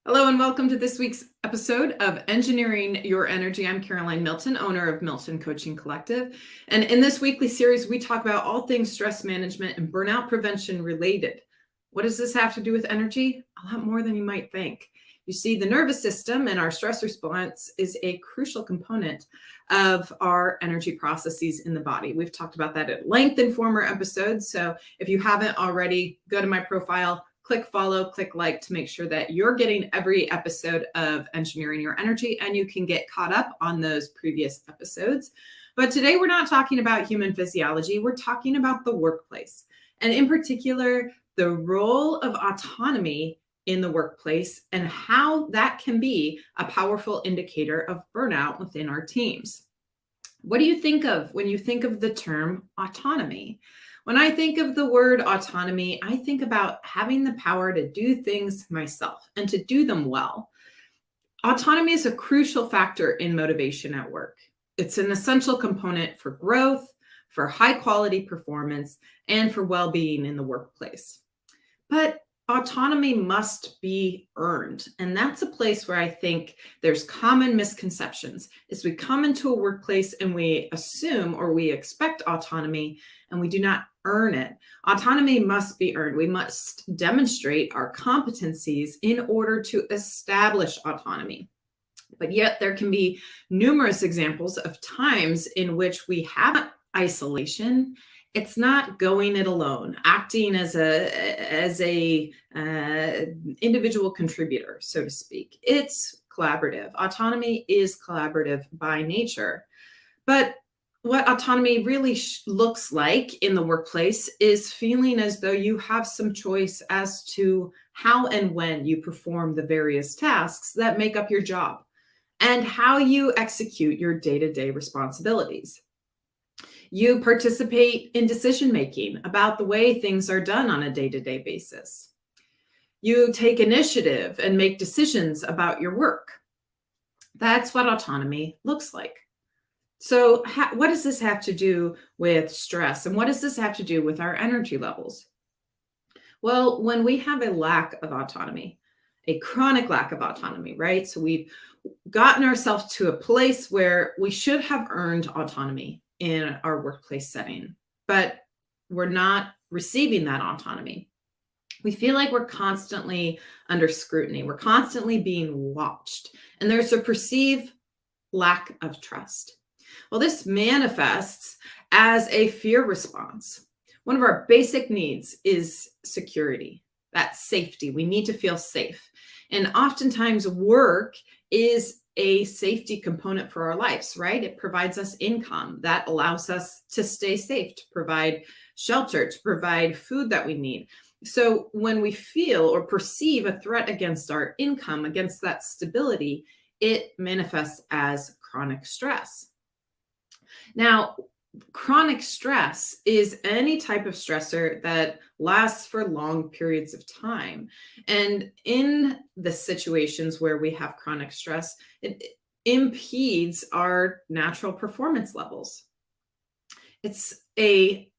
Hello and welcome to this week's episode of Engineering Your Energy. I'm Caroline Milton, owner of Milton Coaching Collective. And in this weekly series, we talk about all things stress management and burnout prevention related. What does this have to do with energy? A lot more than you might think. You see, the nervous system and our stress response is a crucial component of our energy processes in the body. We've talked about that at length in former episodes. So if you haven't already, go to my profile, click follow, click like to make sure that you're getting every episode of Engineering Your Energy and you can get caught up on those previous episodes. But today we're not talking about human physiology, we're talking about the workplace. And in particular, the role of autonomy in the workplace and how that can be a powerful indicator of burnout within our teams. What do you think of when you think of the term autonomy? When I think of the word autonomy, I think about having the power to do things myself and to do them well. Autonomy is a crucial factor in motivation at work. It's an essential component for growth, for high quality performance, and for well-being in the workplace. But autonomy must be earned. And that's a place where I think there's common misconceptions. Is we come into a workplace and we assume or we expect autonomy and we do not earn it. Autonomy must be earned. We must demonstrate our competencies in order to establish autonomy. But yet there can be numerous examples of times in which we have isolation. It's not going it alone, acting as a individual contributor, so to speak. It's collaborative. Autonomy is collaborative by nature. But what autonomy really looks like in the workplace is feeling as though you have some choice as to how and when you perform the various tasks that make up your job and how you execute your day-to-day responsibilities. You participate in decision-making about the way things are done on a day-to-day basis. You take initiative and make decisions about your work. That's what autonomy looks like. So what does this have to do with stress? And what does this have to do with our energy levels? Well, when we have a lack of autonomy, a chronic lack of autonomy, right? So we've gotten ourselves to a place where we should have earned autonomy in our workplace setting, but we're not receiving that autonomy. We feel like we're constantly under scrutiny. We're constantly being watched, and there's a perceived lack of trust. Well, this manifests as a fear response. One of our basic needs is security, that's safety. We need to feel safe. And oftentimes work is a safety component for our lives, right? It provides us income that allows us to stay safe, to provide shelter, to provide food that we need. So when we feel or perceive a threat against our income, against that stability, it manifests as chronic stress. Now, chronic stress is any type of stressor that lasts for long periods of time. And in the situations where we have chronic stress, it impedes our natural performance levels. It's a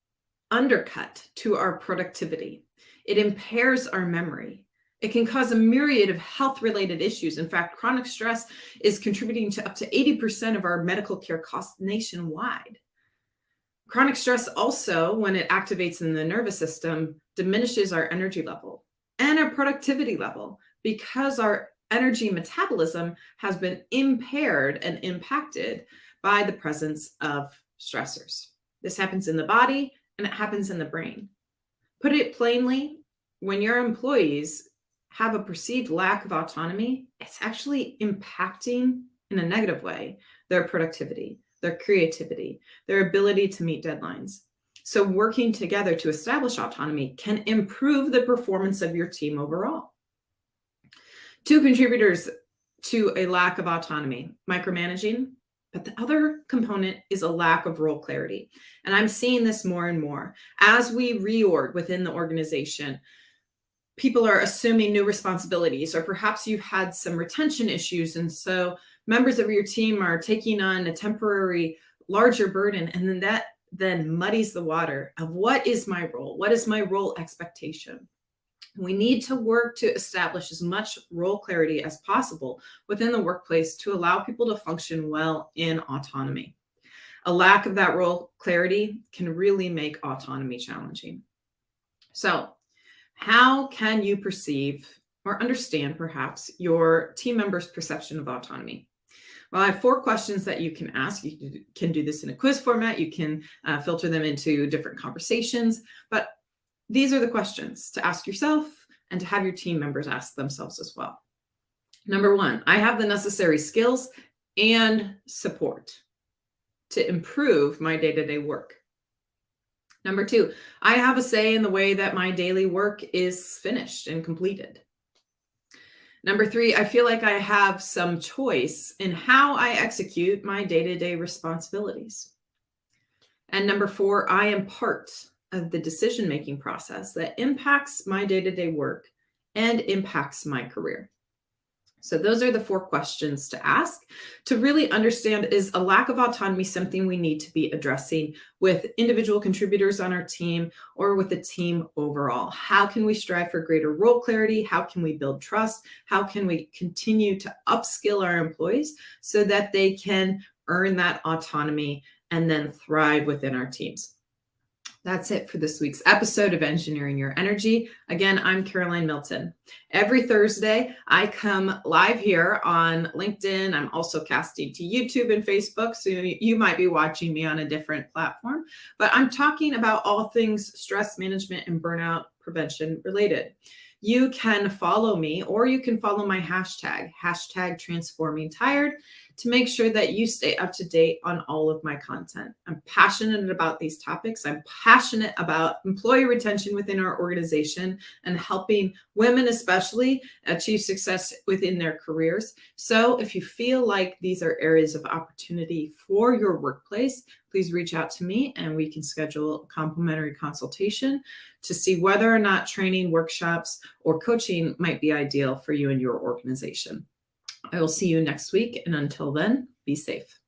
undercut to our productivity. It impairs our memory. It can cause a myriad of health-related issues. In fact, chronic stress is contributing to up to 80% of our medical care costs nationwide. Chronic stress also, when it activates in the nervous system, diminishes our energy level and our productivity level because our energy metabolism has been impaired and impacted by the presence of stressors. This happens in the body and it happens in the brain. Put it plainly, when your employees have a perceived lack of autonomy, it's actually impacting in a negative way their productivity, their creativity, their ability to meet deadlines. So working together to establish autonomy can improve the performance of your team overall. Two contributors to a lack of autonomy: micromanaging, but the other component is a lack of role clarity. And I'm seeing this more and more. As we reorg within the organization, people are assuming new responsibilities, or perhaps you've had some retention issues. And so members of your team are taking on a temporary larger burden. And then that muddies the water of what is my role? What is my role expectation? We need to work to establish as much role clarity as possible within the workplace to allow people to function well in autonomy. A lack of that role clarity can really make autonomy challenging. So, how can you perceive or understand perhaps your team members' perception of autonomy? Well, I have 4 questions that you can ask. You can do this in a quiz format. You can filter them into different conversations. But these are the questions to ask yourself and to have your team members ask themselves as well. Number 1, I have the necessary skills and support to improve my day-to-day work. Number 2, I have a say in the way that my daily work is finished and completed. Number 3, I feel like I have some choice in how I execute my day-to-day responsibilities. And number 4, I am part of the decision-making process that impacts my day-to-day work and impacts my career. So those are the 4 questions to ask to really understand, is a lack of autonomy something we need to be addressing with individual contributors on our team or with the team overall? How can we strive for greater role clarity? How can we build trust? How can we continue to upskill our employees so that they can earn that autonomy and then thrive within our teams? That's it for this week's episode of Engineering Your Energy. Again, I'm Caroline Milton. Every Thursday, I come live here on LinkedIn. I'm also casting to YouTube and Facebook, so you might be watching me on a different platform. But I'm talking about all things stress management and burnout prevention related. You can follow me, or you can follow my hashtag #TransformingTired, to make sure that you stay up to date on all of my content. I'm passionate about these topics. I'm passionate about employee retention within our organization and helping women especially achieve success within their careers. So if you feel like these are areas of opportunity for your workplace, please reach out to me and we can schedule a complimentary consultation to see whether or not training, workshops, or coaching might be ideal for you and your organization. I will see you next week. And until then, be safe.